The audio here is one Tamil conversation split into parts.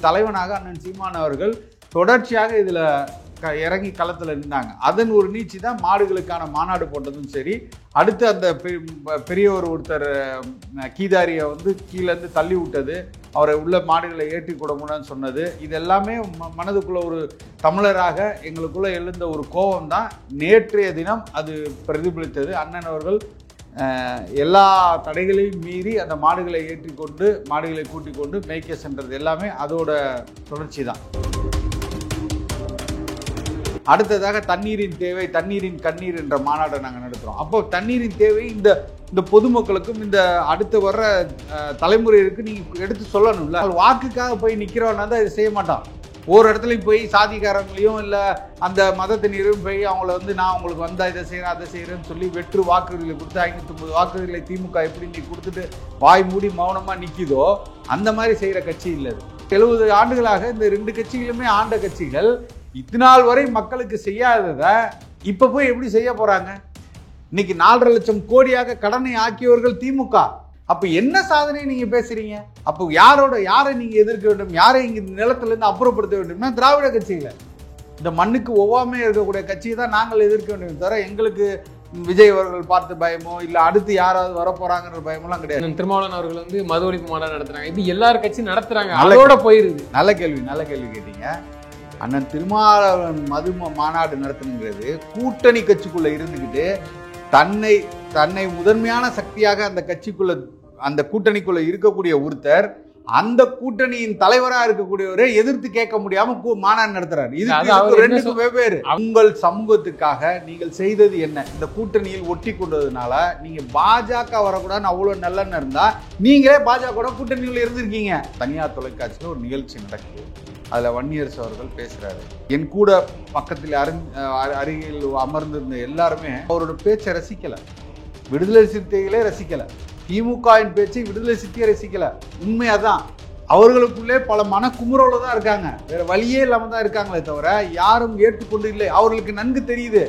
தலைவனாக அண்ணன் சீமான் அவர்கள் தொடர்ச்சியாக இதில் இறங்கி களத்தில் நின்றாங்க. அதன் ஒரு நீச்சி தான் மாடுகளுக்கான மாநாடு போட்டதும் சரி, அடுத்து அந்த பெரியவர் ஒருத்தர் கீதாரியை வந்து கீழேருந்து தள்ளி விட்டது, அவரை உள்ள மாடுகளை ஏற்றி கொடுங்கன்னு சொன்னது, இது எல்லாமே மனதுக்குள்ள ஒரு தமிழராக எங்களுக்குள்ள எழுந்த ஒரு கோபம் தான் நேற்றைய தினம் அது பிரதிபலித்தது. அண்ணன் அவர்கள் எல்லா தடைகளையும் மீறி அந்த மாடுகளை ஏற்றி கொண்டு மாடுகளை கூட்டிக் கொண்டு மேய்க்க சென்றது எல்லாமே அதோட தொடர்ச்சி தான். அடுத்ததாக தண்ணீரின் தேவை, தண்ணீரின் கண்ணீர் என்ற மாநாட்டை நாங்கள் நடத்துகிறோம். அப்போ தண்ணீரின் தேவை இந்த பொதுமக்களுக்கும் இந்த அடுத்து வர்ற தலைமுறைக்கு நீங்கள் எடுத்து சொல்லணும்ல. வாக்குக்காக போய் நிற்கிறவனா தான் இதை செய்ய மாட்டான். ஒரு இடத்துலையும் போய் சாதிக்காரங்களையும் இல்லை அந்த மதத்தினரையும் போய் அவங்கள வந்து நான் உங்களுக்கு வந்தால் இதை செய்கிறேன் அதை செய்கிறேன்னு சொல்லி வெற்று வாக்குறுதிகளை கொடுத்து 509 வாக்குறுதிகளை திமுக எப்படி நீ கொடுத்துட்டு வாய் மூடி மௌனமாக நிற்கிதோ அந்த மாதிரி செய்கிற கட்சி இல்லை. 70 ஆண்டுகளாக இந்த 2 கட்சிகளுமே ஆண்ட கட்சிகள் இத்தநாள் வரை மக்களுக்கு செய்யாததை இப்போ போய் எப்படி செய்ய போகிறாங்க? இன்னைக்கு 4.5 லட்சம் கோடியாக கடனை ஆக்கியவர்கள் திமுக. அப்போ என்ன சாதனை நீங்கள் பேசுகிறீங்க? அப்போ யாரை நீங்கள் எதிர்க்க வேண்டும்? யாரை இங்கே நிலத்திலேருந்து அப்புறப்படுத்த வேண்டும்னா திராவிட கட்சிகளை, இந்த மண்ணுக்கு ஒவ்வாமையாக இருக்கக்கூடிய கட்சியை தான் நாங்கள் எதிர்க்க வேண்டும். தவிர எங்களுக்கு விஜய் அவர்கள் பார்த்து பயமோ இல்லை அடுத்து யாராவது வரப்போறாங்கிற பயமெல்லாம் கிடையாது. திருமாவளவன் அவர்கள் வந்து மது ஒழிப்பு மாநாடு நடத்துறாங்க. இது எல்லாரும் கட்சியும் நடத்துறாங்க, அதோட போயிருது. நல்ல கேள்வி கேட்டீங்க. அண்ணன் திருமாவளவன் மது மாநாடு நடத்தணுங்கிறது கூட்டணி கட்சிக்குள்ள இருந்துக்கிட்டு தன்னை முதன்மையான சக்தியாக அந்த கூட்டணிக்குள்ள இருக்கக்கூடிய ஒருத்தர் அந்த கூட்டணியின் தலைவராக இருக்கக்கூடியவரை எதிர்த்து கேட்க முடியாம மாநாடு நடத்துறாரு. இது ரெண்டுக்கும் வெவ்வேறு. உங்கள் சமூகத்துக்காக நீங்கள் செய்தது என்ன? இந்த கூட்டணியில் ஒட்டி கொண்டதுனால நீங்க பாஜக வரக்கூடாதுன்னு அவ்வளவு நல்லெண்ணம் இருந்தா நீங்களே பாஜக கூட்டணியில் இருந்திருக்கீங்க. தனியார் தொலைக்காட்சியில் ஒரு நிகழ்ச்சி நடக்குது, அதில் வன்னியரசு அவர்கள் பேசுகிறாரு. என் கூட பக்கத்தில் அருகில் அமர்ந்திருந்த எல்லாருமே அவரோட பேச்சை ரசிக்கலை, விடுதலை சிறுத்தைகளே ரசிக்கலை, திமுகவின் பேச்சை விடுதலை சிறுத்தையை ரசிக்கலை. உண்மையாதான் அவர்களுக்குள்ளே பல மனக்குமுறோடு தான் இருக்காங்க, வேற வழியே இல்லாமல் தான் இருக்காங்களே தவிர யாரும் ஏற்றுக்கொண்டு இல்லை. அவர்களுக்கு நன்கு தெரியுது.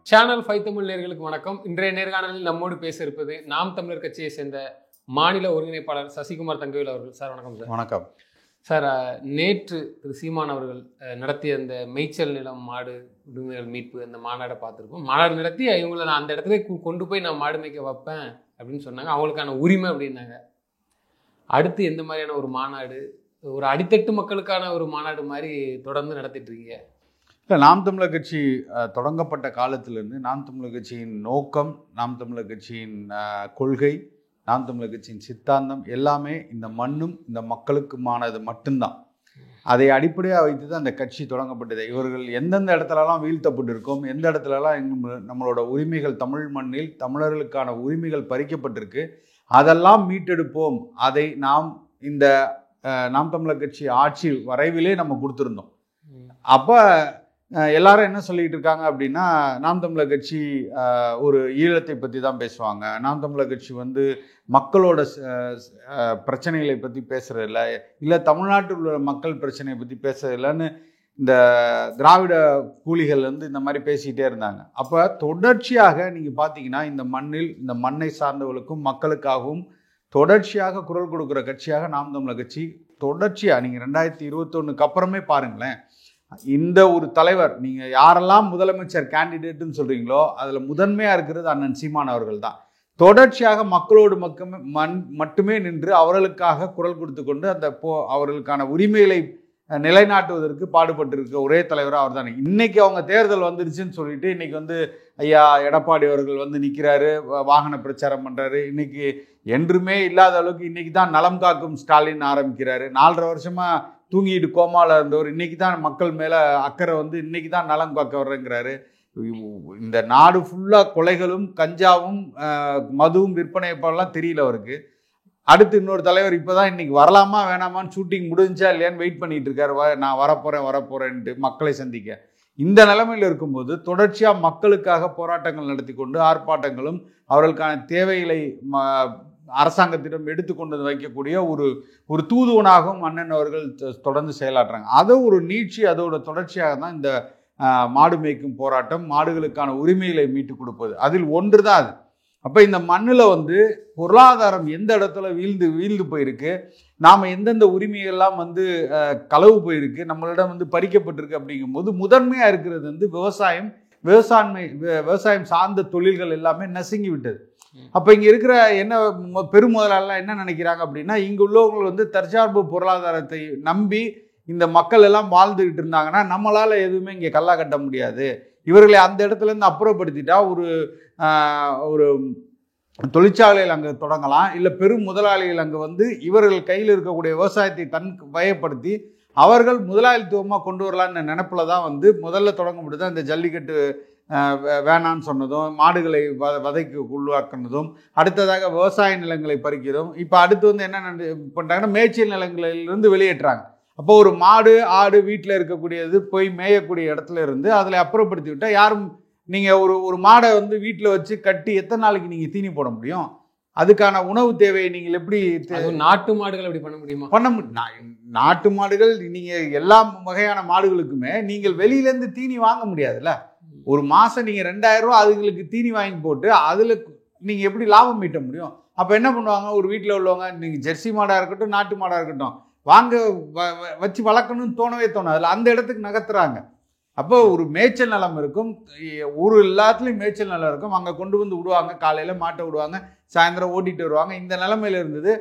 சேனல் 5 தமிழ் நேயர்களுக்கு வணக்கம். இன்றைய நேர்காணலில் நம்மோடு பேச இருப்பது நாம் தமிழர் கட்சியை சேர்ந்த மாநில ஒருங்கிணைப்பாளர் சசிகுமார் தங்கவேல் அவர்கள். சார் வணக்கம். சார் வணக்கம் சார். நேற்று திரு சீமான் அவர்கள் நடத்திய அந்த மேய்ச்சல் நிலம் மாடு உரிமைகள் மீட்பு அந்த மாநாடை பார்த்துருப்போம். மாநாடு நடத்தி இவங்களை நான் அந்த இடத்துல கொண்டு போய் நான் மாடு மேய்க்க வைப்பேன் அப்படின்னு சொன்னாங்க. அவங்களுக்கான உரிமை அப்படின்னாங்க. அடுத்து எந்த மாதிரியான ஒரு மாநாடு, ஒரு அடித்தட்டு மக்களுக்கான ஒரு மாநாடு மாதிரி தொடர்ந்து நடத்திட்டு இருக்கீங்க? இல்லை, நாம் தமிழர் கட்சி தொடங்கப்பட்ட காலத்திலிருந்து நாம் தமிழர் கட்சியின் நோக்கம், நாம் தமிழர் கட்சியின் கொள்கை, நாம் தமிழர் கட்சியின் சித்தாந்தம் எல்லாமே இந்த மண்ணும் இந்த மக்களுக்குமானது மட்டும்தான். அதை அடிப்படையாக வைத்து தான் அந்த கட்சி தொடங்கப்பட்டது. இவர்கள் எந்தெந்த இடத்துலலாம் வீழ்த்தப்பட்டிருக்கோம், எந்த இடத்துலலாம் நம்மளோட உரிமைகள் தமிழ் மண்ணில் தமிழர்களுக்கான உரிமைகள் பறிக்கப்பட்டிருக்கு, அதெல்லாம் மீட்டெடுப்போம். அதை நாம் இந்த நாம் தமிழர் கட்சி ஆட்சி வரைவிலே நம்ம கொடுத்துருந்தோம். அப்போ எல்லாரும் என்ன சொல்லிட்டு இருக்காங்க அப்படின்னா, நாம் தமிழர் கட்சி ஒரு ஈழத்தை பற்றி தான் பேசுவாங்க, நாம் தமிழர் கட்சி வந்து மக்களோட பிரச்சனைகளை பற்றி பேசுறதில்ல, இல்லை தமிழ்நாட்டில் உள்ள மக்கள் பிரச்சனையை பற்றி பேசுறதில்லன்னு இந்த திராவிட கூலிகள் வந்து இந்த மாதிரி பேசிக்கிட்டே இருந்தாங்க. அப்போ தொடர்ச்சியாக நீங்கள் பார்த்தீங்கன்னா இந்த மண்ணில் இந்த மண்ணை சார்ந்தவர்களுக்கும் மக்களுக்காகவும் தொடர்ச்சியாக குரல் கொடுக்குற கட்சியாக நாம் தமிழர் கட்சி தொடர்ச்சியாக நீங்கள் 2021 அப்புறமே பாருங்களேன், இந்த ஒரு தலைவர் நீங்கள் யாரெல்லாம் முதலமைச்சர் கேண்டிடேட்டுன்னு சொல்கிறீங்களோ அதில் முதன்மையாக இருக்கிறது அண்ணன் சீமான் அவர்கள் தான். தொடர்ச்சியாக மக்களோடு மட்டுமே நின்று அவர்களுக்காக குரல் கொடுத்து கொண்டு அவர்களுக்கான உரிமைகளை நிலைநாட்டுவதற்கு பாடுபட்டிருக்க ஒரே தலைவராக அவர் தானே. இன்னைக்கு அவங்க தேர்தல் வந்துருச்சுன்னு சொல்லிட்டு இன்னைக்கு வந்து ஐயா எடப்பாடி அவர்கள் வந்து நிற்கிறாரு, வாகன பிரச்சாரம் பண்ணுறாரு. இன்னைக்கு என்றுமே இல்லாத அளவுக்கு இன்னைக்கு தான் நலம் காக்கும் ஸ்டாலின் ஆரம்பிக்கிறாரு. 4.5 வருஷமா தூங்கிட்டு கோமாவில் இருந்தவர் இன்னைக்கு தான் மக்கள் மேலே அக்கறை வந்து இன்னைக்கு தான் நலம் காக்க வர்றேங்கிறாரு. இந்த நாடு ஃபுல்லாக கொலைகளும் கஞ்சாவும் மதுவும் விற்பனை எப்பெல்லாம் தெரியல அவருக்கு. அடுத்து இன்னொரு தலைவர் இப்போ தான் இன்னைக்கு வரலாமா வேணாமான்னு ஷூட்டிங் முடிஞ்சா இல்லையான்னு வெயிட் பண்ணிட்டு இருக்காரு. நான் வரப்போறேன்ட்டு மக்களை சந்திக்க. இந்த நிலைமையில் இருக்கும்போது தொடர்ச்சியாக மக்களுக்காக போராட்டங்கள் நடத்தி கொண்டு ஆர்ப்பாட்டங்களும் அவர்களுக்கான தேவைகளை அரசாங்கத்திடம் எடுத்துக்கொண்டு வைக்கக்கூடிய ஒரு தூதுவனாகவும் அண்ணன் அவர்கள் தொடர்ந்து செயலாற்றுறாங்க. அதை ஒரு நீட்சி, அதோட தொடர்ச்சியாக தான் இந்த மாடு மேய்க்கும் போராட்டம், மாடுகளுக்கான உரிமைகளை மீட்டு கொடுப்பது. அதில் ஒன்று தான் அது. அப்போ இந்த மண்ணில் வந்து பொருளாதாரம் எந்த இடத்துல வீழ்ந்து போயிருக்கு, நாம் எந்தெந்த உரிமைகள்லாம் வந்து களவு போயிருக்கு, நம்மளிடம் வந்து பறிக்கப்பட்டிருக்கு அப்படிங்கும்போது முதன்மையாக இருக்கிறது வந்து விவசாயம் சார்ந்த தொழில்கள் எல்லாமே நசுங்கி விட்டது. அப்போ இங்கே இருக்கிற பெருமுதலாளர்லாம் என்ன நினைக்கிறாங்க அப்படின்னா, இங்கே உள்ளவங்க வந்து தற்சார்பு பொருளாதாரத்தை நம்பி இந்த மக்கள் எல்லாம் வாழ்ந்துகிட்டு இருந்தாங்கன்னா நம்மளால் எதுவுமே இங்கே கல்லா கட்ட முடியாது, இவர்களை அந்த இடத்துலேருந்து அப்புறப்படுத்திட்டா ஒரு தொழிற்சாலைகள் அங்கே தொடங்கலாம், இல்லை பெரும் முதலாளிகள் அங்கே வந்து இவர்கள் கையில் இருக்கக்கூடிய விவசாயத்தை வயப்படுத்தி அவர்கள் முதலாளித்துவமாக கொண்டு வரலான்னு நினைப்பில் தான் வந்து முதல்ல தொடங்க முடியுது. அந்த ஜல்லிக்கட்டு வேணான்னு சொன்னதும், மாடுகளை வதைக்கு உள்ளாக்குனதும், அடுத்ததாக விவசாய நிலங்களை பறிக்கிறதும், இப்போ அடுத்து வந்து என்ன பண்ணுறாங்கன்னா மேய்ச்சல் நிலங்களிலிருந்து வெளியேற்றுறாங்க. அப்போ ஒரு மாடு ஆடு வீட்டில் இருக்கக்கூடியது போய் மேயக்கூடிய இடத்துல இருந்து அதில் அப்புறப்படுத்தி விட்டால் யாரும், நீங்கள் ஒரு மாடை வந்து வீட்டில் வச்சு கட்டி எத்தனை நாளைக்கு நீங்கள் தீனி போட முடியும்? அதுக்கான உணவு தேவையை நீங்கள் எப்படி நாட்டு மாடுகள் அப்படி பண்ண முடியுமா? நாட்டு மாடுகள் நீங்கள் எல்லா வகையான மாடுகளுக்குமே நீங்கள் வெளியிலேருந்து தீனி வாங்க முடியாதுல்ல. ஒரு மாதம் நீங்கள் 2000 ரூபா அதுங்களுக்கு தீனி வாங்கி போட்டு அதில் நீங்கள் எப்படி லாபம் ஈட்ட முடியும்? அப்போ என்ன பண்ணுவாங்க, ஒரு வீட்டில் உள்ளவங்க நீங்கள் ஜெர்சி மாடாக இருக்கட்டும் நாட்டு மாடாக இருக்கட்டும் வாங்க வச்சு வளர்க்கணும்னு தோணவே அதில் அந்த இடத்துக்கு நகர்த்துறாங்க. அப்போ ஒரு மேய்ச்சல் நிலம் இருக்கும், எல்லாத்துலேயும் மேய்ச்சல் நிலம் இருக்கும், அங்கே கொண்டு வந்து விடுவாங்க, காலையில் மாட்டை விடுவாங்க, சாயந்தரம் ஓட்டிகிட்டு வருவாங்க. இந்த நிலைமையில் இருந்தது.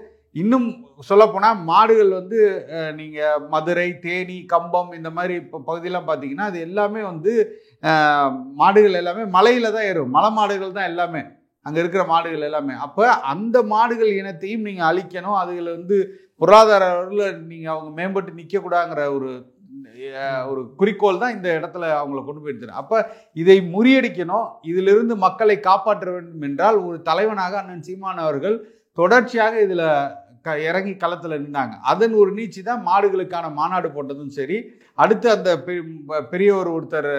இன்னும் சொல்லப்போனால் மாடுகள் வந்து நீங்கள் மதுரை, தேனி, கம்பம் இந்த மாதிரி இப்போ பகுதியெல்லாம் பார்த்தீங்கன்னா அது எல்லாமே வந்து மாடுகள் எல்லாமே மலையில் தான் ஏறும், மலை மாடுகள் தான் எல்லாமே அங்கே இருக்கிற மாடுகள் எல்லாமே. அப்போ அந்த மாடுகள் இனத்தையும் நீங்கள் அழிக்கணும், அதுகளை வந்து பொருளாதார அளவில் நீங்கள் அவங்க மேம்பட்டு நிற்கக்கூடாதுங்கிற ஒரு குறிக்கோள் தான் இந்த இடத்துல அவங்கள கொண்டு போயிடுச்சு. அப்போ இதை முறியடிக்கணும், இதிலிருந்து மக்களை காப்பாற்ற வேண்டும் என்றால் ஒரு தலைவனாக அண்ணன் சீமான் அவர்கள் தொடர்ச்சியாக இதில் இறங்கி களத்தில் நின்றாங்க. அதன் ஒரு நீட்சி தான் மாடுகளுக்கான மாநாடு போட்டதும் சரி, அடுத்து அந்த பெரியவர் ஒருத்தர்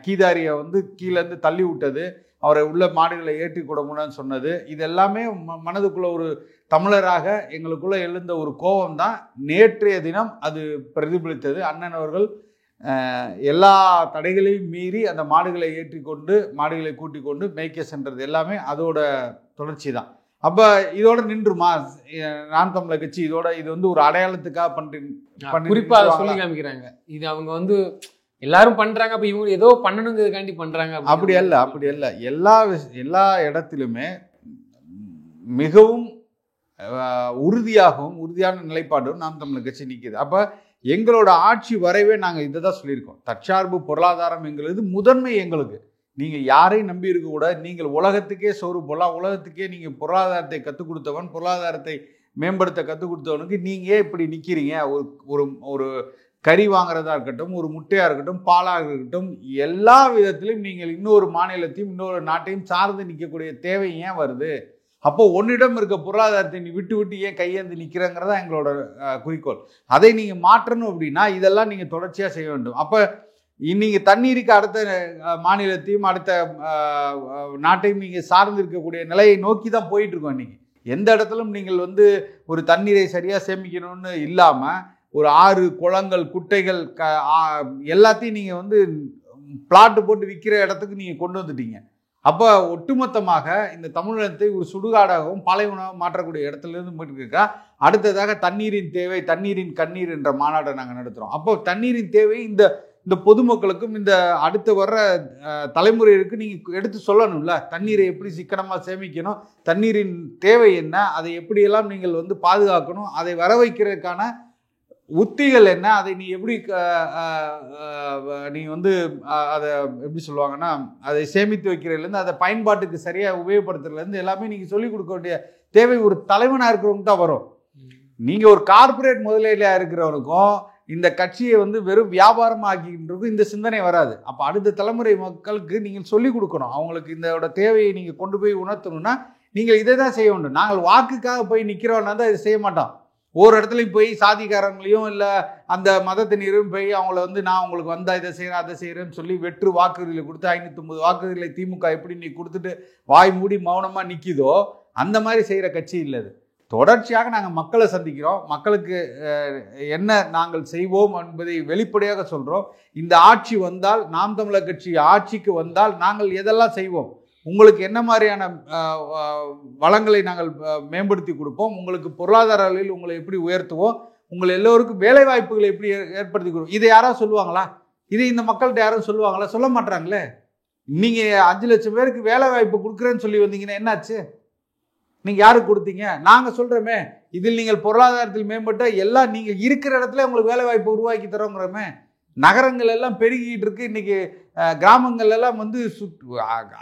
கீதாரியை வந்து கீழேருந்து தள்ளி விட்டது, அவரை உள்ள மாடுகளை ஏற்றி கொடுமுன்னு சொன்னது, இது எல்லாமே மனதுக்குள்ள ஒரு தமிழராக எங்களுக்குள்ள எழுந்த ஒரு கோபம் தான் நேற்றைய தினம் அது பிரதிபலித்தது. அண்ணன் அவர்கள் எல்லா தடைகளையும் மீறி அந்த மாடுகளை ஏற்றி கொண்டு மாடுகளை கூட்டி கொண்டு மேய்க்க சென்றது எல்லாமே அதோட தொடர்ச்சி தான். அப்போ இதோட நின்றுமா நாம் தமிழர் கட்சி? இது வந்து ஒரு அடையாளத்துக்காக குறிப்பாக சொல்லி காமிக்கிறாங்க. இது அவங்க வந்து எல்லாரும் பண்றாங்க, அப்ப இவங்க ஏதோ பண்ணணுங்கிறதுக்காண்டி பண்றாங்க. அப்படி அல்ல. எல்லா இடத்திலுமே மிகவும் உறுதியான நிலைப்பாடும் நாம் தமிழர் கட்சி நிற்குது. அப்ப எங்களோட ஆட்சி வரைவே நாங்கள் இதை தான் சொல்லியிருக்கோம். தற்சார்பு பொருளாதாரம் எங்களது முதன்மை. எங்களுக்கு நீங்கள் யாரையும் நம்பி இருக்க கூட, நீங்கள் உலகத்துக்கே சோறு போடலாம், உலகத்துக்கே நீங்கள் பொருளாதாரத்தை கற்றுக் கொடுத்தவன், பொருளாதாரத்தை மேம்படுத்த கற்றுக் கொடுத்தவனுக்கு நீங்கள் இப்படி நிற்கிறீங்க? ஒரு கறி வாங்குறதா இருக்கட்டும், ஒரு முட்டையாக இருக்கட்டும், பாலாக இருக்கட்டும், எல்லா விதத்திலும் நீங்கள் இன்னொரு மாநிலத்தையும் இன்னொரு நாட்டையும் சார்ந்து நிற்கக்கூடிய தேவை ஏன் வருது? அப்போ ஒன்னிடம் இருக்க பொருளாதாரத்தை நீ விட்டு ஏன் கையேந்து நிற்கிறங்கிறதா எங்களோட குறிக்கோள். அதை நீங்கள் மாற்றணும் அப்படின்னா இதெல்லாம் நீங்கள் தொடர்ச்சியாக செய்ய வேண்டும். அப்போ நீங்கள் தண்ணீருக்கு அடுத்த மாநிலத்தையும் அடுத்த நாட்டையும் நீங்கள் சார்ந்து இருக்கக்கூடிய நிலையை நோக்கி தான் போயிட்டு இருக்கோம். இன்னைக்கு எந்த இடத்துலும் நீங்கள் வந்து ஒரு தண்ணீரை சரியாக சேமிக்கணும்னு இல்லாமல் ஒரு ஆறு, குளங்கள், குட்டைகள் எல்லாத்தையும் நீங்கள் வந்து பிளாட்டு போட்டு விற்கிற இடத்துக்கு நீங்கள் கொண்டு வந்துட்டீங்க. அப்போ ஒட்டுமொத்தமாக இந்த தமிழகத்தை ஒரு சுடுகாடாகவும் பாலைவனமாகவும் மாற்றக்கூடிய இடத்துலேருந்து போயிட்டு இருக்கா. அடுத்ததாக தண்ணீரின் தேவை, தண்ணீரின் கண்ணீர் என்ற மாநாட்டை நாங்கள் நடத்துகிறோம். அப்போ தண்ணீரின் தேவை இந்த பொதுமக்களுக்கும் இந்த அடுத்து வர்ற தலைமுறைகளுக்கு நீங்கள் எடுத்து சொல்லணும்ல. தண்ணீரை எப்படி சிக்கனமாக சேமிக்கணும், தண்ணீரின் தேவை என்ன, அதை எப்படியெல்லாம் நீங்கள் வந்து பாதுகாக்கணும், அதை வர வைக்கிறதுக்கான உத்திகள் என்ன, அதை நீ எப்படி நீ வந்து அதை எப்படி சொல்லுவாங்கன்னா அதை சேமித்து வைக்கிறதுலேருந்து அதை பயன்பாட்டுக்கு சரியாக உபயோகப்படுத்துறதுலேருந்து எல்லாமே நீங்கள் சொல்லிக் கொடுக்க வேண்டிய தேவை ஒரு தலைவனாக இருக்கிறவங்க தான் வரும். நீங்கள் ஒரு கார்பரேட் முதலீடாக இருக்கிறவனுக்கும் இந்த கட்சியை வந்து வெறும் வியாபாரமாக ஆக்கின்றதுக்கும் இந்த சிந்தனை வராது. அப்போ அடுத்த தலைமுறை மக்களுக்கு நீங்கள் சொல்லிக் கொடுக்கணும். அவங்களுக்கு இதோட தேவையை நீங்கள் கொண்டு போய் உணர்த்தணும்னா நீங்கள் இதை தான் செய்ய வேண்டும். நாங்கள் வாக்குக்காக போய் நிற்கிறோன்னா தான் இதை செய்ய மாட்டோம். ஒரு இடத்துலையும் போய் சாதிக்காரங்களையும் இல்லை அந்த மதத்தினரும் போய் அவங்கள வந்து நான் உங்களுக்கு வந்தால் இதை செய்கிறேன் அதை செய்கிறேன்னு சொல்லி வெற்று வாக்குறுதிகளை கொடுத்து 509 வாக்குறுதிகளை திமுக எப்படி நீ கொடுத்துட்டு வாய் மூடி மௌனமாக நிற்கிதோ அந்த மாதிரி செய்கிற கட்சி இல்லை இது. தொடர்ச்சியாக நாங்கள் மக்களை சந்திக்கிறோம், மக்களுக்கு என்ன நாங்கள் செய்வோம் என்பதை வெளிப்படையாக சொல்கிறோம். இந்த ஆட்சி வந்தால், நாம் தமிழர் கட்சி ஆட்சிக்கு வந்தால் நாங்கள் எதெல்லாம் செய்வோம், உங்களுக்கு என்ன மாதிரியான வளங்களை நாங்கள் மேம்படுத்தி கொடுப்போம், உங்களுக்கு பொருளாதார அளவில் உங்களை எப்படி உயர்த்துவோம், உங்கள் எல்லோருக்கும் வேலை வாய்ப்புகளை எப்படி ஏற்படுத்தி கொடுப்போம். இதை யாராவது சொல்லுவாங்களா? இதை இந்த மக்கள்கிட்ட யாரும் சொல்லுவாங்களா? சொல்ல மாட்டாங்களே. நீங்கள் 5 லட்சம் பேருக்கு வேலை வாய்ப்பு கொடுக்குறேன்னு சொல்லி வந்தீங்கன்னா என்னாச்சு? நீங்கள் யாருக்கு கொடுத்தீங்க? நாங்கள் சொல்கிறோமே, இதில் நீங்கள் பொருளாதாரத்தில் மேம்பட்ட எல்லாம் நீங்கள் இருக்கிற இடத்துல உங்களுக்கு வேலை வாய்ப்பு உருவாக்கி தரோங்கிறோமே. நகரங்கள் எல்லாம் பெருகிட்டு இருக்கு. இன்னைக்கு கிராமங்கள் எல்லாம் வந்து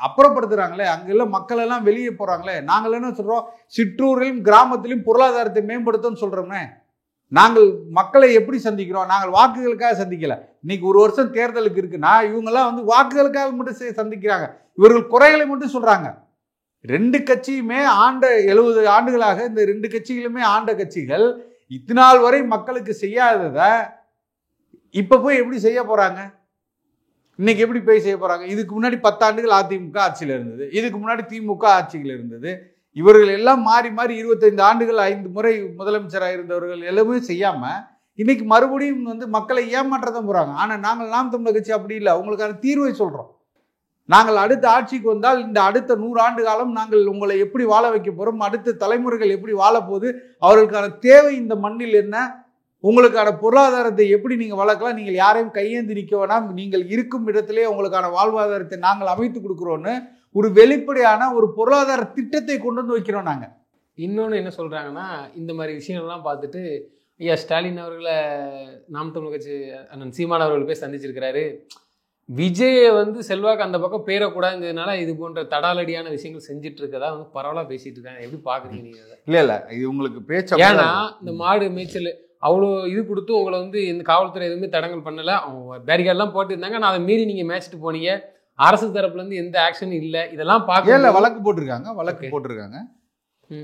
அப்புறப்படுத்துறாங்களே, அங்கெல்லாம் மக்கள் எல்லாம் வெளியே போகிறாங்களே. நாங்கள் என்ன சொல்கிறோம்? சிற்றூரிலும் கிராமத்திலும் பொருளாதாரத்தை மேம்படுத்தோன்னு சொல்கிறோமே. நாங்கள் மக்களை எப்படி சந்திக்கிறோம்? நாங்கள் வாக்குகளுக்காக சந்திக்கல. இன்னைக்கு 1 வருஷம் தேர்தலுக்கு இருக்குன்னா இவங்கெல்லாம் வந்து வாக்குகளுக்காக மட்டும் சந்திக்கிறாங்க. இவர்கள் குறைகளை மட்டும் சொல்றாங்க. 2 கட்சியுமே ஆண்ட 70 ஆண்டுகளாக இந்த 2 கட்சிகளுமே ஆண்ட கட்சிகள் இத்தநாள் வரை மக்களுக்கு செய்யாததை இப்ப போய் எப்படி செய்ய போறாங்க? இன்னைக்கு எப்படி போய் செய்ய போறாங்க? இதுக்கு முன்னாடி 10 ஆண்டுகள் அதிமுக ஆட்சியில் இருந்தது, இதுக்கு முன்னாடி திமுக ஆட்சியில் இருந்தது. இவர்கள் எல்லாம் மாறி மாறி 25 ஆண்டுகள் 5 முறை முதலமைச்சராக இருந்தவர்கள் எல்லாமே செய்யாம இன்னைக்கு மறுபடியும் வந்து மக்களை ஏமாற்றதான் போறாங்க. ஆனா நாங்கள் நாம் தமிழர் கட்சி அப்படி இல்லை. அவங்களுக்கான தீர்வை சொல்றோம். நாங்கள் அடுத்த ஆட்சிக்கு வந்தால் இந்த அடுத்த 100 ஆண்டு காலம் நாங்கள் உங்களை எப்படி வாழ வைக்க போறோம், அடுத்த தலைமுறைகள் எப்படி வாழ போகுது, அவர்களுக்கான தேவை இந்த மண்ணில் என்ன, உங்களுக்கான பொருளாதாரத்தை எப்படி நீங்க வளர்க்கலாம், நீங்கள் யாரையும் கையேந்தி நிற்க வேணாம், நீங்கள் இருக்கும் இடத்திலே உங்களுக்கான வாழ்வாதாரத்தை நாங்கள் அமைத்து கொடுக்குறோன்னு ஒரு வெளிப்படையான ஒரு பொருளாதார திட்டத்தை கொண்டு வந்து வைக்கிறோம் நாங்க. இன்னொன்று என்ன சொல்றாங்கன்னா, இந்த மாதிரி விஷயங்கள்லாம் பார்த்துட்டு ஐயா ஸ்டாலின் அவர்களை நாம் தமிழர் கட்சி அண்ணன் சீமான் அவர்கள் போய் சந்திச்சிருக்கிறாரு. விஜயை வந்து செல்வாக்கு அந்த பக்கம் பேரக்கூடாதுங்கிறதுனால இது போன்ற தடாலடியான விஷயங்கள் செஞ்சுட்டு இருக்கதா வந்து பரவலாக பேசிட்டு இருக்காங்க. எப்படி பாக்குறீங்க நீங்க? இல்ல இது உங்களுக்கு பேச்சு. ஏன்னா இந்த மாடு மேய்ச்சல் அவ்வளோ இது கொடுத்து உங்களை வந்து இந்த காவல்துறை எதுவுமே தடங்கல் பண்ணல, அவங்க பேரிகார்டெல்லாம் போட்டு இருந்தாங்க. நான் அதை மீறி நீங்க மேய்ச்சிட்டு போனீங்க. அரசு தரப்புல இருந்து எந்த ஆக்ஷனும் இல்லை. இதெல்லாம் பார்க்கல. வழக்கு போட்டிருக்காங்க.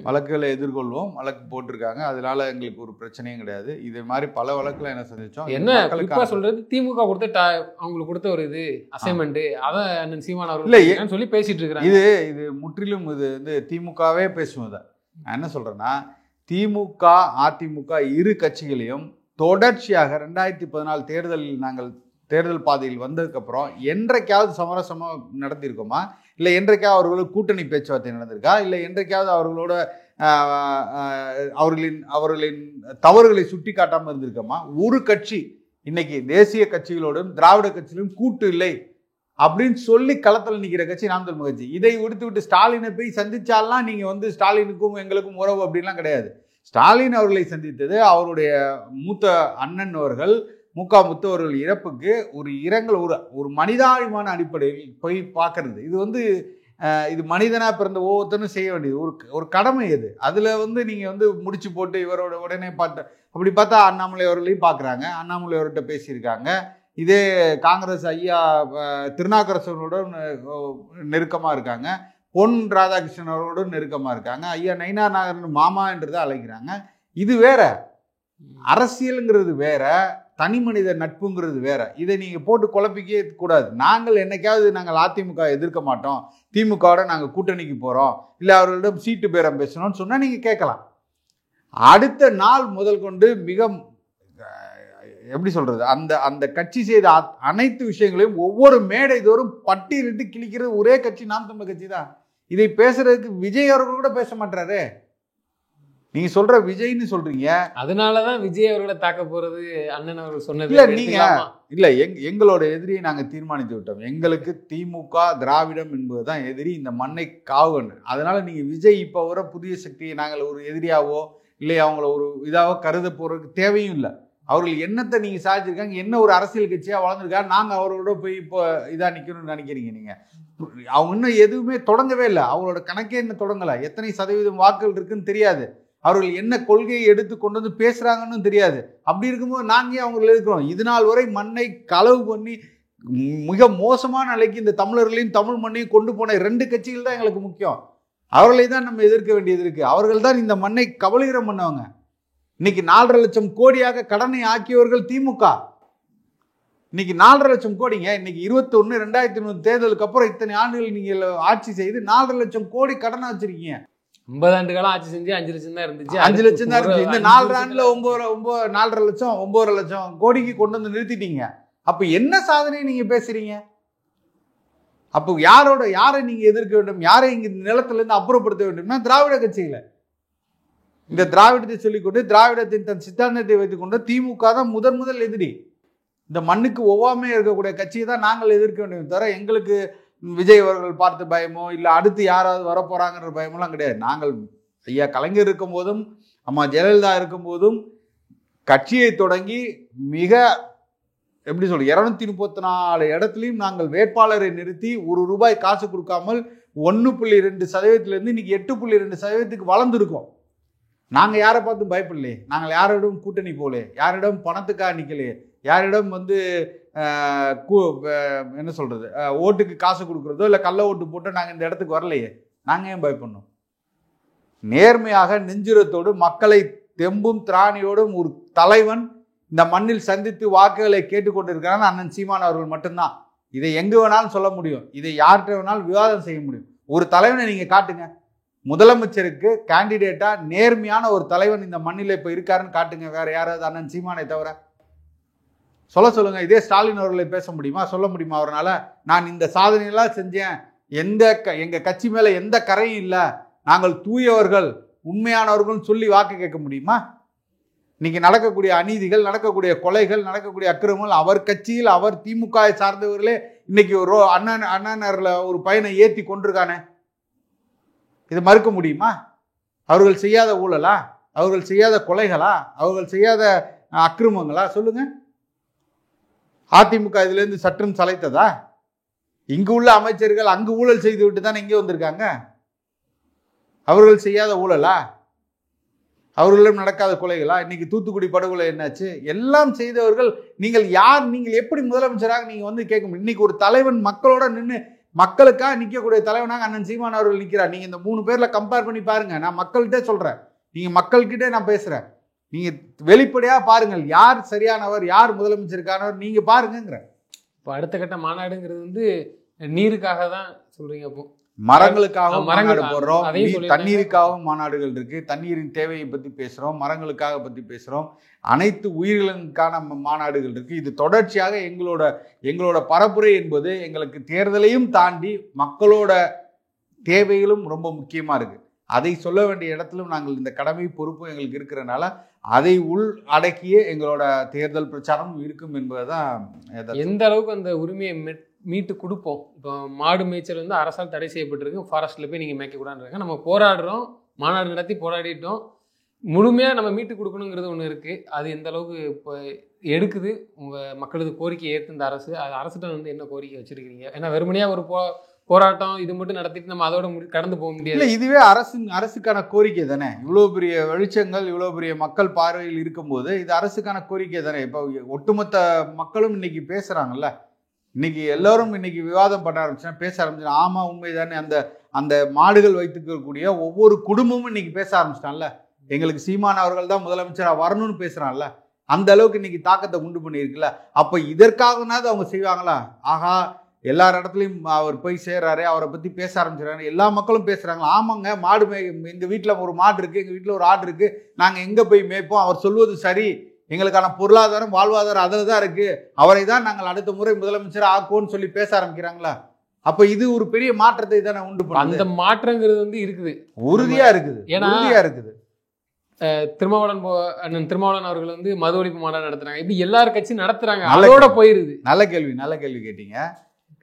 வழக்குகளை எதிர்கொள்வோம். வழக்கு போட்டிருக்காங்க. அதனால எங்களுக்கு ஒரு பிரச்சனையும் கிடையாது. இது மாதிரி பல வழக்குல என்ன செஞ்சோம். என்ன சொல்றது, திமுக கொடுத்த அவங்களுக்கு கொடுத்த ஒரு இது அசைன்மெண்ட் அதை அண்ணன் சீமான் அவர்கள் சொல்லி பேசிட்டு இருக்கிறாங்க. இது முற்றிலும் இது வந்து திமுகவே பேசுவத. நான் என்ன சொல்றேன்னா, திமுக அதிமுக இரு கட்சிகளையும் தொடர்ச்சியாக 2014 தேர்தலில் நாங்கள் தேர்தல் பாதையில் வந்ததுக்கப்புறம் என்றைக்காவது சமரசமாக நடத்தியிருக்கோமா? இல்லை என்றைக்காவது அவர்களோட கூட்டணி பேச்சுவார்த்தை நடந்திருக்கா? இல்லை என்றைக்காவது அவர்களோட அவர்களின் தவறுகளை சுட்டி காட்டாமல் இருந்திருக்கோமா? ஒரு கட்சி இன்னைக்கு தேசிய கட்சிகளோடும் திராவிட கட்சியிலும் கூட்டு இல்லை அப்படின்னு சொல்லி களத்தில் நிற்கிற கட்சி நாம் தமிழர் கட்சி. இதை விட்டு ஸ்டாலினை போய் சந்திச்சாலாம் நீங்கள் வந்து ஸ்டாலினுக்கும் எங்களுக்கும் உறவு அப்படின்லாம் கிடையாது. ஸ்டாலின் அவர்களை சந்தித்தது அவருடைய மூத்த அண்ணன் அவர்கள் முத்து அவர்கள் இறப்புக்கு ஒரு இரங்கல், ஒரு மனிதாபிமான அடிப்படையில் போய் பார்க்கறது. இது வந்து இது மனிதனா பிறந்த ஒவ்வொருத்தரும் செய்ய வேண்டியது ஒரு கடமை. இது அதில் வந்து நீங்கள் வந்து முடிச்சு போட்டு இவரோட உடனே அப்படி பார்த்தா அண்ணாமலை அவர்களையும் பார்க்குறாங்க. அண்ணாமலை அவர்கிட்ட பேசியிருக்காங்க. இதே காங்கிரஸ் ஐயா திருநாவுக்கரசரோட நெருக்கமாக இருக்காங்க. பொன் ராதாகிருஷ்ணன் அவரோட நெருக்கமாக இருக்காங்க. ஐயா நயினா நாகரன் மாமா என்றதை அழைக்கிறாங்க. இது வேற. அரசியலுங்கிறது வேற, தனி மனித நட்புங்கிறது வேற. இதை நீங்க போட்டு குழப்பிக்கவே கூடாது. நாங்கள் என்னைக்காவது அதிமுக எதிர்க்க மாட்டோம், திமுகவோட நாங்கள் கூட்டணிக்கு போறோம், இல்லை அவர்களிடம் சீட்டு பேரம் பேசணும்னு சொன்னா நீங்க கேட்கலாம். அடுத்த நாள் முதல் கொண்டு மிக எப்படி சொல்றது, அந்த கட்சி செய்த அனைத்து விஷயங்களையும் ஒவ்வொரு மேடை தோறும் பட்டியலிட்டு கிழிக்கிறது ஒரே கட்சி நாம் தமிழர் கட்சி தான். இதை பேசுறதுக்கு விஜய் அவர்கள் கூட பேச மாட்டாரு. நீங்க சொல்ற விஜய்னு சொல்றீங்க, அதனாலதான் விஜய் அவர்களை தாக்க போறது அண்ணன் அவர்கள் சொன்னது. இல்ல நீங்க இல்ல எங்களோட எதிரியை நாங்க தீர்மானித்து விட்டோம். எங்களுக்கு திமுக திராவிடம் என்பதுதான் எதிரி, இந்த மண்ணை காவுன்னு. அதனால நீங்க விஜய் இப்ப வர புதிய சக்தியை நாங்கள் ஒரு எதிரியாவோ இல்லை அவங்கள ஒரு இதாவோ கருத போறதுக்கு தேவையும் இல்லை. அவர்கள் என்னத்தை நீங்க சாதிச்சிருக்காங்க, என்ன ஒரு அரசியல் கட்சியா வளர்ந்துருக்காங்க, நாங்க அவர்களோட போய் இப்போ இதா நிக்கணும்னு நினைக்கிறீங்க? நீங்க அவங்க இன்னும் எதுவுமே தொடங்கவே இல்லை. அவங்களோட கணக்கே என்ன தொடங்கல. எத்தனை சதவீதம் வாக்குகள் இருக்குன்னு தெரியாது. அவர்கள் என்ன கொள்கையை எடுத்து கொண்டு வந்து பேசுறாங்கன்னு தெரியாது. அப்படி இருக்கும்போது நாங்க அவங்களை இருக்கிறோம். இது நாள் வரை மண்ணை களவு பண்ணி மிக மோசமான நிலைக்கு இந்த தமிழர்களையும் தமிழ் மண்ணையும் கொண்டு போன 2 கட்சிகள் தான் எங்களுக்கு முக்கியம். அவர்களை தான் நம்ம எதிர்க்க வேண்டியது இருக்கு. அவர்கள் தான் இந்த மண்ணை கபலீகரம் பண்ணவங்க. இன்னைக்கு 4.5 லட்சம் கோடியாக கடனை ஆக்கியவர்கள் திமுக. இன்னைக்கு 4.5 லட்சம் கோடிங்க. இன்னைக்கு 21 2020 தேர்தலுக்கு அப்புறம் இத்தனை ஆண்டுகள் நீங்க ஆட்சி செய்து 4.5 லட்சம் கோடி கடனை வச்சிருக்கீங்க. 50 ஆண்டு காலம் ஆட்சி செஞ்சு 5 லட்சம் தான் இருந்துச்சு. 5 லட்சம் தான் இருந்துச்சு. இந்த 4 ஆண்டுல 4.5 லட்சம் 9 லட்சம் கோடிக்கு கொண்டு வந்து நிறுத்திட்டீங்க. அப்ப என்ன சாதனை நீங்க பேசுறீங்க? அப்போ யாரை நீங்க எதிர்க்க வேண்டும்? யாரை இங்க நிலத்துல இருந்து அப்புறப்படுத்த வேண்டும்னா திராவிட கட்சிகளை. இந்த திராவிடத்தை சொல்லிக்கொண்டு திராவிடத்தின் தன் சித்தாந்தத்தை வைத்துக் கொண்டு திமுக தான் முதல் எதிரி. இந்த மண்ணுக்கு ஒவ்வாமே இருக்கக்கூடிய கட்சியை தான் நாங்கள் எதிர்க்க வேண்டும் தவிர எங்களுக்கு விஜய் அவர்கள் பார்த்து பயமோ இல்லை அடுத்து யாராவது வரப்போறாங்கிற பயமெல்லாம் கிடையாது. நாங்கள் ஐயா கலைஞர் இருக்கும் போதும் அம்மா ஜெயலலிதா இருக்கும் போதும் கட்சியை தொடங்கி மிக எப்படி சொல்ல 234 இடத்துலையும் நாங்கள் வேட்பாளரை நிறுத்தி ₹1 காசு கொடுக்காமல் 1.2% இன்னைக்கு 8.2% வளர்ந்துருக்கோம். நாங்கள் யாரை பார்த்தும் பயப்படலையே, நாங்கள் யாரிடம் கூட்டணி போகலே, யாரிடம் பணத்துக்காக நிற்கலையே, யாரிடம் என்ன சொல்றது ஓட்டுக்கு காசு கொடுக்குறதோ இல்லை கள்ள ஓட்டு போட்டு நாங்கள் இந்த இடத்துக்கு வரலையே. நாங்கள் ஏன் பயப்படணும்? நேர்மையாக நெஞ்சுரத்தோடு மக்களை தெம்பும் திராணியோடும் ஒரு தலைவன் இந்த மண்ணில் சந்தித்து வாக்குகளை கேட்டுக்கொண்டிருக்கிறான் அண்ணன் சீமான் அவர்கள் மட்டும்தான். இதை எங்கு வேணாலும் சொல்ல முடியும், இதை யார்கிட்ட வேணாலும் விவாதம் செய்ய முடியும். ஒரு தலைவனை நீங்க காட்டுங்க, முதலமைச்சருக்கு கேண்டிடேட்டா நேர்மையான ஒரு தலைவன் இந்த மண்ணில் இப்ப இருக்காருன்னு காட்டுங்க. வேற யாராவது அண்ணன் சீமானை தவிர சொல்லுங்க. இதே ஸ்டாலின் அவர்களை பேச முடியுமா, சொல்ல முடியுமா அவரால்? நான் இந்த சாதனையெல்லாம் செஞ்சேன், எங்க கட்சி மேல எந்த கரையும் இல்லை, நாங்கள் தூயவர்கள் உண்மையானவர்கள் சொல்லி வாக்கு கேட்க முடியுமா? இன்னைக்கு நடக்கக்கூடிய அநீதிகள், நடக்கக்கூடிய கொலைகள், நடக்கக்கூடிய அக்கிரமங்கள் அவர் கட்சியில் அவர் திமுக சார்ந்தவர்களே இன்னைக்கு ஒரு அண்ணனர்ல ஒரு பையனை ஏற்றி கொண்டிருக்கானே, இது மறுக்க முடியுமா? அவர்கள் செய்யாத ஊழலா, அவர்கள் செய்யாத கொலைகளா, அவர்கள் செய்யாத அக்கிரமங்களா? சொல்லுங்க. அதிமுக இதுல இருந்து சற்றும் சளைத்ததா? இங்கு உள்ள அமைச்சர்கள் அங்கு ஊழல் செய்து விட்டு தானே இங்கே வந்திருக்காங்க. அவர்கள் செய்யாத ஊழலா, அவர்களிடம் நடக்காத கொலைகளா? இன்னைக்கு தூத்துக்குடி படுகொலை என்னாச்சு? எல்லாம் செய்தவர்கள் நீங்கள் யார்? நீங்கள் எப்படி முதலமைச்சராக நீங்க கேட்க முடியும்? இன்னைக்கு ஒரு தலைவன் மக்களோட நின்று மக்களுக்காக நிற்கக்கூடிய தலைவனாக அண்ணன் சீமான் அவர்கள் நிற்கிறார். நீங்க இந்த 3 பேர்ல கம்பேர் பண்ணி பாருங்க. நான் மக்கள்கிட்ட சொல்றேன், நீங்க மக்கள்கிட்ட நான் பேசுறேன். நீங்க வெளிப்படையா பாருங்கள், யார் சரியானவர், யார் முதலமைச்சருக்கானவர், நீங்க பாருங்க. இப்போ அடுத்த கட்ட மாநாடுங்கிறது நீருக்காக தான் சொல்றீங்க. அப்போ மரங்களுக்காக மாநாடு போடுறோம், தண்ணீருக்காகவும் மாநாடுகள் இருக்கு. தண்ணீரின் தேவையை பத்தி பேசுறோம், மரங்களுக்காக பத்தி பேசுறோம், அனைத்து உயிர்களுக்கான மாநாடுகள் இருக்கு. இது தொடர்ச்சியாக எங்களோட பரப்புரை என்பது எங்களுக்கு தேர்தலையும் தாண்டி மக்களோட தேவைகளும் ரொம்ப முக்கியமா இருக்கு. அதை சொல்ல வேண்டிய இடத்திலும் நாங்கள் இந்த கடமை பொறுப்பு எங்களுக்கு இருக்கிறனால அதை உள் அடக்கியே எங்களோட தேர்தல் பிரச்சாரம் இருக்கும் என்பதுதான். எந்த அளவுக்கு அந்த உரிமையை மீட்டு கொடுப்போம். இப்போ மாடு மேய்ச்சல் அரசால் தடை செய்யப்பட்டிருக்கு, ஃபாரஸ்ட்டில் போய் நீங்கள் மேய்க்கக்கூடாதுன்றாங்க. நம்ம போராடுறோம், மாநாடு நடத்தி போராடிட்டோம், முழுமையாக நம்ம மீட்டு கொடுக்கணுங்கிறது ஒன்று இருக்குது. அது எந்த அளவுக்கு இப்போ எடுக்குது? உங்கள் மக்களது கோரிக்கையை ஏற்று இந்த அரசிட்ட என்ன கோரிக்கை வச்சுருக்கிறீங்க? ஏன்னா வெறுமனையாக ஒரு போராட்டம் இது மட்டும் நடத்திட்டு நம்ம அதோட கடந்து போக முடியாது. இதுவே அரசுக்கான கோரிக்கை தானே. இவ்வளோ பெரிய வெளிச்சங்கள், இவ்வளோ பெரிய மக்கள் பார்வையில் இருக்கும்போது இது அரசுக்கான கோரிக்கை தானே. இப்போ ஒட்டுமொத்த மக்களும் இன்னைக்கு பேசுகிறாங்கல்ல, இன்னைக்கு எல்லாரும் இன்னைக்கு விவாதம் பண்ண ஆரம்பிச்சா, பேச ஆரம்பிச்சா, ஆமா உண்மைதானே, அந்த மாடுகள் வைத்துக்கக்கூடிய ஒவ்வொரு குடும்பமும் இன்னைக்கு பேச ஆரம்பிச்சிட்டான்ல, எங்களுக்கு சீமான் அவர்கள் தான் முதலமைச்சராக வரணும்னு பேசுறான்ல, அந்த அளவுக்கு இன்னைக்கு தாக்கத்தை உண்டு பண்ணியிருக்குல்ல. அப்ப இதற்காகனாவது அவங்க செய்வாங்களா? ஆகா, எல்லா இடத்துலையும் அவர் போய் சேர்றாரு, அவரை பத்தி பேச ஆரம்பிச்சிடறாரு, எல்லா மக்களும் பேசுறாங்களா? ஆமாங்க, மாடு எங்க வீட்டுல ஒரு மாடு இருக்கு, எங்க வீட்டுல ஒரு ஆடு இருக்கு, நாங்க எங்க போய் மேய்ப்போம், அவர் சொல்வது சரி, எங்களுக்கான பொருளாதாரம் வாழ்வாதாரம் அதில் தான் இருக்கு, அவரை தான் நாங்கள் அடுத்த முறை முதலமைச்சர் ஆக்குவோம்னு சொல்லி பேச ஆரம்பிக்கிறாங்களா? அப்ப இது ஒரு பெரிய மாற்றத்தை தானே உண்டு பண்ணுது. அந்த மாற்றங்கிறது இருக்குது, உறுதியா இருக்குது. ஏன்னா உறுதியா இருக்குது. திருமாவளவன் அவர்கள் மது ஒழிப்பு மாநாடு நடத்துறாங்க, இப்படி எல்லாரும் கட்சி நடத்துறாங்க, அதோட போயிருது. நல்ல கேள்வி கேட்டீங்க.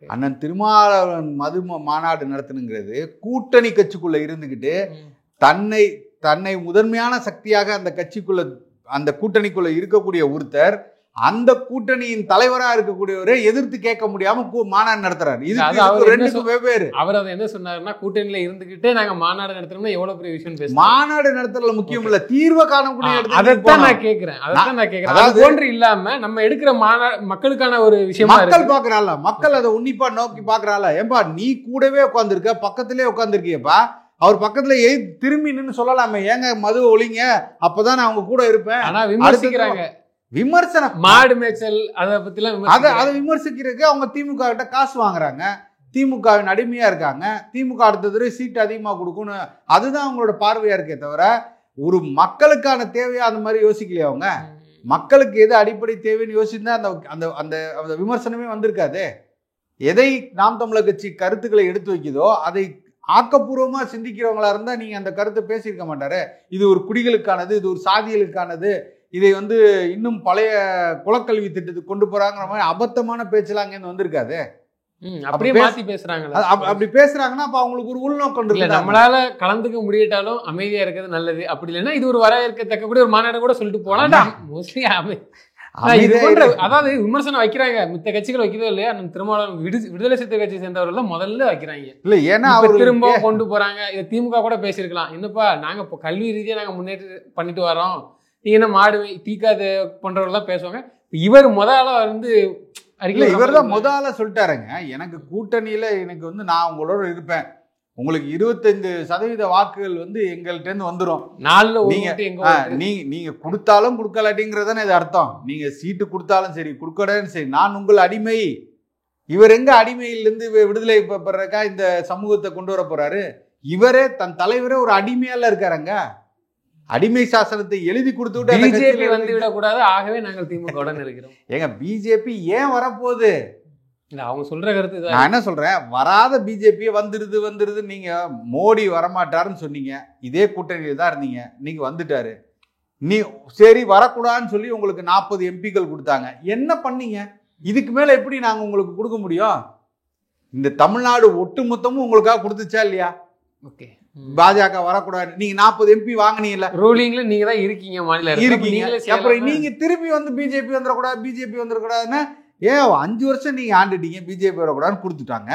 அண்ணன் திருமாவளவன் மது மாநாடு நடத்தணுங்கிறது கூட்டணி கட்சிக்குள்ள இருந்துகிட்டு தன்னை முதன்மையான சக்தியாக அந்த கூட்டணிக்குள்ள இருக்கக்கூடிய ஒருத்தர் அந்த கூட்டணியின் தலைவரா இருக்கக்கூடியவரை எதிர்த்து கேட்க முடியாம மாநாடு நடத்துறாரு. இது வெவ்வேறு. அவர் அதை என்ன சொன்னாருன்னா, கூட்டணியில இருந்துகிட்டே நாங்க மாநாடு நடத்துறோம்னா எவ்வளவு பெரிய விஷயம் பேச, மாநாடு நடத்துறதுல முக்கியம் இல்ல, தீர்வை காணக்கூடிய. அதைத்தான் நான் கேட்கிறேன். அது போன்று இல்லாம நம்ம எடுக்கிற மக்களுக்கான ஒரு விஷயம் மக்கள் பாக்குறாள், மக்கள் அதை உன்னிப்பா நோக்கி பாக்குறாள். ஏன்பா நீ கூடவே உட்காந்துருக்க, பக்கத்திலே உட்காந்துருக்கியப்பா, அவர் பக்கத்துல திரும்பி நின்னு சொல்லலாமே, ஏங்க மது ஒழிங்க, அப்பதான் நான் அவங்க கூட இருப்பேன். ஆனா விமர்சிக்கிறாங்க, விமர்சனம். மாடு மேய்ச்சல் அதை பத்தி எல்லாம் அதை விமர்சிக்கிறதுக்கு அவங்க திமுக கிட்ட காசு வாங்குறாங்க. திமுகவின் அடிமையா இருக்காங்க, திமுக அடுத்த தடவை சீட்டு அதிகமாக கொடுக்கணும், அதுதான் அவங்களோட பார்வையா இருக்கே தவிர ஒரு மக்களுக்கான தேவையா அந்த மாதிரி யோசிக்கலையா அவங்க? மக்களுக்கு எது அடிப்படை தேவைன்னு யோசிச்சுதான் அந்த அந்த அந்த அந்த விமர்சனமே வந்திருக்காது. எதை நாம் தமிழர் கட்சி கருத்துக்களை எடுத்து வைக்குதோ அதை ஆக்கப்பூர்வமா சிந்திக்கிறவங்களா இருந்தா நீங்க அந்த கருத்தை பேசியிருக்க மாட்டாரு. இது ஒரு குடிகளுக்கானது, இது ஒரு சாதிகளுக்கானது, இதை இன்னும் பழைய குலக்கல்வி திட்டத்துக்கு கொண்டு போறாங்கிற மாதிரி அபத்தமான பேச்செல்லாம் அங்கேருந்து வந்திருக்காது. அப்படியே மாத்தி பேசுறாங்களா? அப்படி பேசுறாங்கன்னா அப்ப அவங்களுக்கு ஒரு உள்நோக்கம் இல்ல, நம்மளால கலந்துக்க முடியட்டாலும் அமைதியா இருக்கிறது நல்லது. அப்படி இல்லைன்னா இது ஒரு வரவேற்கத்தக்க கூட ஒரு மாநாடு கூட சொல்லிட்டு போலாம். மோஸ்ட்லி அதாவது விமர்சனம் வைக்கிறாங்க, மித்த கட்சிகள் வைக்கிறதோ இல்லையா, திருமாவளவன் விடுதலை சிறுத்தைகள் கட்சியை சேர்ந்தவர்கள் முதல்ல வைக்கிறாங்க. இல்ல ஏன்னா திரும்ப கொண்டு போறாங்க. இதை திமுக கூட பேசியிருக்கலாம், என்னப்பா நாங்க இப்போ கல்வி ரீதியா நாங்க முன்னேற்றம் பண்ணிட்டு வரோம், நீங்க என்ன மாடு தீக்காது பண்றவர்கள் பேசுவாங்க. இவர் முதல்ல இவர் தான் முதல்ல சொல்லிட்டாருங்க, எனக்கு கூட்டணியில எனக்கு நான் உங்களோட இருப்பேன், உங்களுக்கு 25% வாக்குகள் எங்கள்கிட்ட இருந்து வந்துடும், நீங்க கொடுத்தாலும் கொடுக்கலாட்டிங்கிறதானே இது அர்த்தம். நீங்க சீட்டு கொடுத்தாலும் சரி கொடுக்கணும் சரி, நான் உங்கள் அடிமை. இவர் எங்க அடிமையிலிருந்து விடுதலை பெறக்கா இந்த சமூகத்தை கொண்டு வர போறாரு? இவரே தன் தலைவரே ஒரு அடிமையால இருக்காருங்க. அடிமை சாசனத்தை எழுதி கொடுத்து பிஜேபி வந்து விடக்கூடாது, ஆகவே நாங்கள் திமுக உடன் இருக்கிறோம். ஏங்க பிஜேபி ஏன் வரப்போகுது? அவங்க சொல்ற கருத்து நான் என்ன சொல்றேன், வராத பிஜேபி வந்துருது. நீங்க மோடி வரமாட்டாருன்னு சொன்னீங்க, இதே கூட்டணியில தான் இருந்தீங்க, நீங்க வந்துட்டாரு, நீ சரி வரக்கூடாதுன்னு சொல்லி உங்களுக்கு 40 எம்பிக்கள் கொடுத்தாங்க, என்ன பண்ணீங்க? இதுக்கு மேல எப்படி நாங்க உங்களுக்கு கொடுக்க முடியும்? இந்த தமிழ்நாடு ஒட்டுமொத்தமும் உங்களுக்காக கொடுத்துச்சா இல்லையா? ஓகே, பாஜக வரக்கூடாது, நீங்க 40 எம்பி வாங்கினீங்கல்ல, ரூலிங்ல நீங்க தான் இருக்கீங்க, மாநில இருக்கீங்க, அப்புறம் நீங்க திருப்பி பிஜேபி வந்துடக்கூடாதுன்னா 5 வருஷம் நீங்க ஆண்டுட்டீங்க, பிஜேபி வரக்கூடாதுன்னு கொடுத்துட்டாங்க.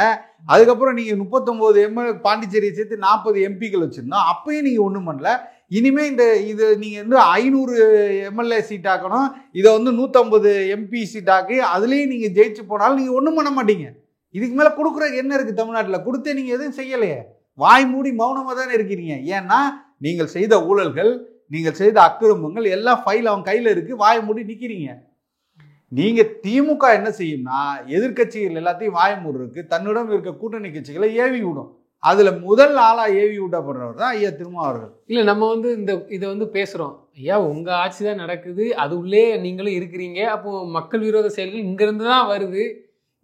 அதுக்கப்புறம் நீங்க 39 எம்எல்ஏ பாண்டிச்சேரியை சேர்த்து 40 எம்பிக்கள் வச்சிருந்தோம், அப்பயும் நீங்க ஒண்ணும் பண்ணல. இனிமே இது நீங்க 500 எம்எல்ஏ சீட் ஆக்கணும், இதை 150 எம்பி சீட் ஆக்கி அதுலயும் நீங்க ஜெயிச்சு போனாலும் நீங்க ஒண்ணும் பண்ண மாட்டீங்க. இதுக்கு மேல கொடுக்குறது என்ன இருக்கு தமிழ்நாட்டில்? கொடுத்தே நீங்க எதுவும் செய்யலையே, வாய் மூடி மௌனமா தானே இருக்கிறீங்க. ஏன்னா நீங்கள் செய்த ஊழல்கள், நீங்கள் செய்த அக்கிரமங்கள் எல்லாம் ஃபைல் அவன் கையில இருக்கு, வாய் மூடி நிக்கிறீங்க. நீங்க திமுக என்ன செய்யும்னா எதிர்கட்சிகள் எல்லாத்தையும் வாய மூடுறதுக்கு தன்னிடம் இருக்க கூட்டணி கட்சிகளை ஏவி விடும். அதுல முதல் ஆளா ஏவி விடப்படுறவர் தான் ஐயா திருமாவர்கள். இல்ல நம்ம இதை பேசுறோம், ஐயா உங்க ஆட்சி தான் நடக்குது, அது உள்ளே நீங்களும் இருக்கிறீங்க, அப்போ மக்கள் விரோத செயல்கள் இங்க இருந்து தான் வருது,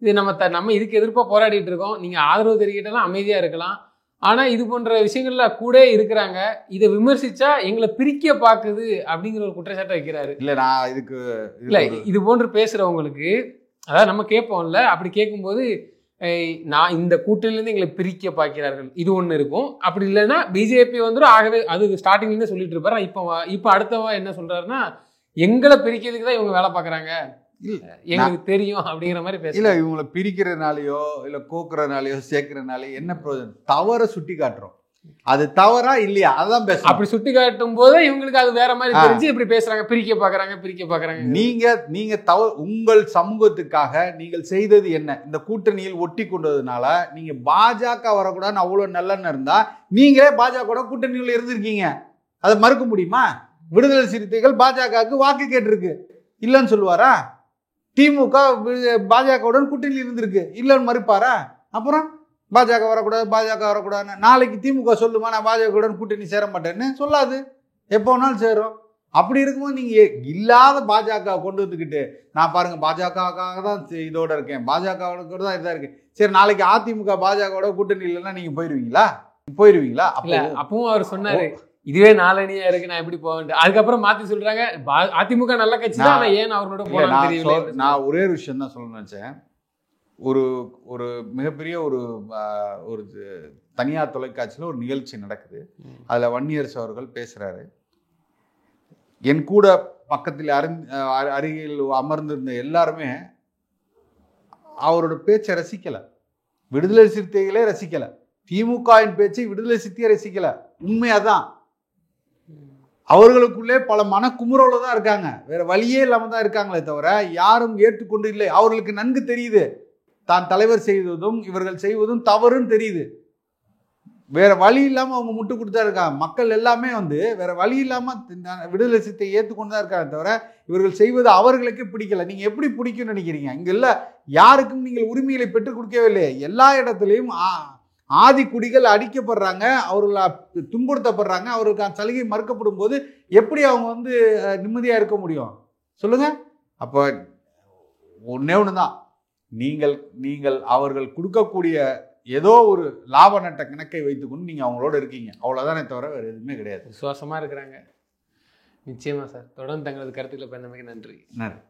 இது நம்ம இதுக்கு எதிர்ப்பா போராடிட்டு இருக்கோம், நீங்க ஆதரவு தெரிவிக்கிட்டலாம் அமைதியா இருக்கலாம், ஆனா இது போன்ற விஷயங்கள்ல கூட இருக்கிறாங்க, இதை விமர்சிச்சா எங்களை பிரிக்க பாக்குது அப்படிங்கிற ஒரு குற்றச்சாட்டை வைக்கிறாரு. இல்ல நான் இதுக்கு இல்ல இது போன்று பேசுறவங்களுக்கு அதாவது நம்ம கேட்போம்ல, அப்படி கேட்கும்போது நான் இந்த கூட்டணியிலேருந்து எங்களை பிரிக்க பார்க்கிறார்கள், இது ஒன்று இருக்கும். அப்படி இல்லைன்னா பிஜேபி வந்துடும், ஆகவே அது ஸ்டார்டிங்லேருந்து சொல்லிட்டு இருப்பாரு. இப்போ அடுத்தவா என்ன சொல்றாருன்னா எங்களை பிரிக்கிறதுக்கு தான் இவங்க வேலை பார்க்குறாங்க, எங்களுக்கு தெரியும் அப்படிங்கிற மாதிரி பேச. இல்ல இவங்களை பிரிக்கிறதுனாலயோ இல்ல கோக்குறதுனாலயோ சேர்க்கறதுனாலயோ என்ன பிரயோஜனம்? தவற சுட்டி காட்டுறோம், அது தவறா இல்லையா அதான் பேச. அப்படி சுட்டி காட்டும் போது இவங்களுக்கு அது வேற மாதிரி தெரிஞ்சு இப்படி பேசுறாங்க, பிரிக்க பாக்குறாங்க. நீங்க உங்கள் சமூகத்துக்காக நீங்கள் செய்தது என்ன? இந்த கூட்டணியில் ஒட்டி கொண்டதுனால நீங்க பாஜக வரக்கூடாதுன்னு அவ்வளவு நல்லெண்ணம் இருந்தா நீங்களே பாஜக கூட்டணியில் இருந்திருக்கீங்க, அதை மறுக்க முடியுமா? விடுதலை சிறுத்தைகள் பாஜகவுக்கு வாக்கு கேட்டிருக்கு, இல்லைன்னு சொல்லுவாரா? திமுக பாஜகவுடன் கூட்டணியில் இருந்திருக்கு, இல்லைன்னு மறுப்பாரா? அப்புறம் பாஜக வரக்கூடாது நாளைக்கு திமுக சொல்லுமா நான் பாஜகவுடன் கூட்டணி சேர மாட்டேன்னு? சொல்லாது, எப்போ வேணாலும் சேரும். அப்படி இருக்கும்போது நீங்க இல்லாத பாஜக கொண்டு வந்துக்கிட்டு நான் பாருங்க பாஜகவுக்காக தான் இதோட இருக்கேன், பாஜகவோட தான் இதாக இருக்கேன், சரி நாளைக்கு அதிமுக பாஜகவோட கூட்டணி இல்லைன்னா நீங்க போயிருவீங்களா? அப்பவும் அவர் சொன்னாரு இதுவே நாலனியா இருக்கு, நான் எப்படி போவேன். அதுக்கப்புறம் மாத்தி சொல்றாங்க அதிமுக நல்ல கட்சி தான், ஏன் அவரோட போனான்னு தெரியல. நான் ஒரே ஒரு விஷயம் தான் சொல்லணும்னு நினைச்சேன். ஒரு மிகப்பெரிய ஒரு தனியார் தொலைக்காட்சியில் ஒரு நிகழ்ச்சி நடக்குது, அதுல வன்னியரசு அவர்கள் பேசுறாரு. என் கூட பக்கத்தில் அருகில் அமர்ந்திருந்த எல்லாருமே அவரோட பேச்சை ரசிக்கல, விடுதலை சிறுத்தைகளே ரசிக்கல, திமுகவின் பேச்சை விடுதலை சிறுத்தையை ரசிக்கல. உண்மையாதான் அவர்களுக்குள்ளே பல மனக்குமுறவுல தான் இருக்காங்க, வேற வழியே இல்லாம தான் இருக்காங்களே தவிர யாரும் ஏற்றுக்கொண்டு இல்லை. அவர்களுக்கு நன்கு தெரியுது தான் தலைவர் செய்வதும் இவர்கள் செய்வதும் தவறுன்னு தெரியுது. வேற வழி இல்லாமல் அவங்க முட்டு கொடுத்தா இருக்காங்க. மக்கள் எல்லாமே வந்து வேற வழி இல்லாமல் விடுதலை சித்தை ஏற்றுக்கொண்டு தான் இருக்காங்க தவிர இவர்கள் செய்வது அவர்களுக்கே பிடிக்கல. நீங்கள் எப்படி பிடிக்கும்னு நினைக்கிறீங்க? இங்கே இல்லை, யாருக்கும் நீங்கள் உரிமைகளை பெற்றுக் கொடுக்கவே இல்லை. எல்லா இடத்துலையும் ஆதி குடிகள் அடிக்கப்படுறாங்க, அவர்கள் துன்புறுத்தப்படுறாங்க, அவர்களுக்கு சலுகை மறுக்கப்படும் போது எப்படி அவங்க வந்து நிம்மதியாக இருக்க முடியும் சொல்லுங்க? அப்போ ஒன்றே ஒன்று தான், நீங்கள் அவர்கள் கொடுக்கக்கூடிய ஏதோ ஒரு லாப நட்ட கணக்கை வைத்துக்கொண்டு நீங்கள் அவங்களோட இருக்கீங்க, அவ்வளோதானே தவிர வேறு எதுவுமே கிடையாது. விசுவாசமாக இருக்கிறாங்க. நிச்சயமாக சார். தொடர்ந்து தங்களது கருத்துக்களை பயந்தமைக்கு நன்றி. நன்றி.